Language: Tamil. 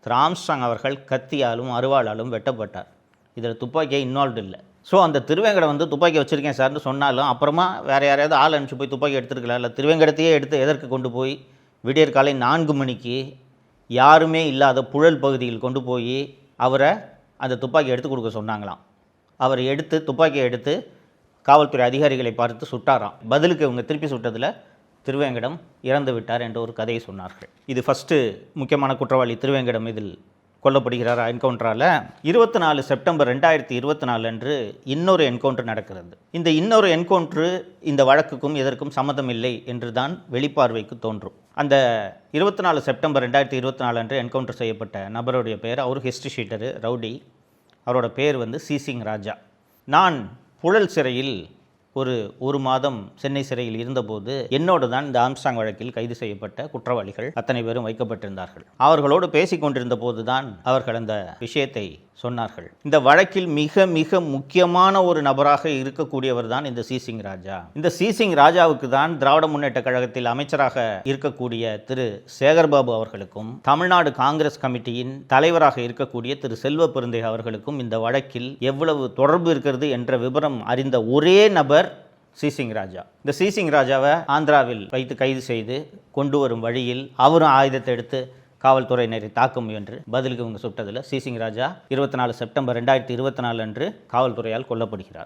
திரு ஆம்ஸ்ட்ராங் அவர்கள் கத்தியாலும் அருவாளாலும் வெட்டப்பட்டார். இதில் துப்பாக்கியை இன்வால்வ்டு இல்லை. ஸோ அந்த திருவேங்கடம் வந்து துப்பாக்கி வச்சுருக்கேன் சார்னு சொன்னாலும் அப்புறமா வேறு யாரையாவது ஆள் அனுப்பிச்சு போய் துப்பாக்கி எடுத்துருக்கலாம். இல்லை திருவேங்கடத்தையே எடுத்து எதற்கு கொண்டு போய் விடியற் காலை 4 மணிக்கு யாருமே இல்லாத புழல் பகுதியில் கொண்டு போய் அவரை அந்த துப்பாக்கி எடுத்து கொடுக்க சொன்னாங்களாம். அவர் துப்பாக்கியை எடுத்து காவல்துறை அதிகாரிகளை பார்த்து சுட்டாராம். பதிலுக்கு இவங்க திருப்பி சுட்டதில் திருவேங்கடம் இறந்து விட்டார் என்ற ஒரு கதையை சொன்னார்கள். இது ஃபஸ்ட்டு முக்கியமான குற்றவாளி திருவேங்கடம் இதில் கொல்லப்படுகிறார் என்கவுண்டரால். 24 செப்டம்பர் 2024 அன்று இன்னொரு என்கவுண்டர் நடக்கிறது. இந்த இன்னொரு என்கவுண்டரு இந்த வழக்குக்கும் இதற்கும் சம்மதம் இல்லை என்று தான் வெளிப்பார்வைக்கு தோன்றும். அந்த 24 செப்டம்பர் 2024 அன்று என்கவுண்டர் செய்யப்பட்ட நபருடைய பெயர், அவர் ஹிஸ்ட்ரி ஷீட்டரு, ரவுடி. அவரோட பேர் வந்து சி சிங் ராஜா. நான் புழல் சிறையில் ஒரு மாதம் சென்னை சிறையில் இருந்தபோது என்னோடு தான் இந்த ஆம்ஸ்ட்ராங் வழக்கில் கைது செய்யப்பட்ட குற்றவாளிகள் அத்தனை பேரும் வைக்கப்பட்டிருந்தார்கள். அவர்களோடு பேசி கொண்டிருந்த போது தான் அவர்கள் அந்த விஷயத்தை சொன்னார்கள். இந்த வழக்கில் மிக மிக முக்கியமான ஒரு நபராக இருக்கக்கூடியவர் தான் இந்த சி சிங் ராஜா. இந்த சி சிங் ராஜாவுக்கு தான் திராவிட முன்னேற்ற கழகத்தில் அமைச்சராக இருக்கக்கூடிய திரு சேகர்பாபு அவர்களுக்கும் தமிழ்நாடு காங்கிரஸ் கமிட்டியின் தலைவராக இருக்கக்கூடிய திரு செல்வ பெருந்தகை அவர்களுக்கும் இந்த வழக்கில் எவ்வளவு தொடர்பு இருக்கிறது என்ற விவரம் அறிந்த ஒரே நபர் சி சிங் ராஜா. இந்த சி சிங் ராஜாவை ஆந்திராவில் வைத்து கைது செய்து கொண்டு வரும் வழியில் அவரும் ஆயுதத்தை எடுத்து காவல்துறையினரை தாக்க முயன்று பதிலுக்கு இவங்க சுட்டதில் சி சிங் ராஜா 24 செப்டம்பர் 2024 அன்று காவல்துறையால் கொல்லப்படுகிறார்.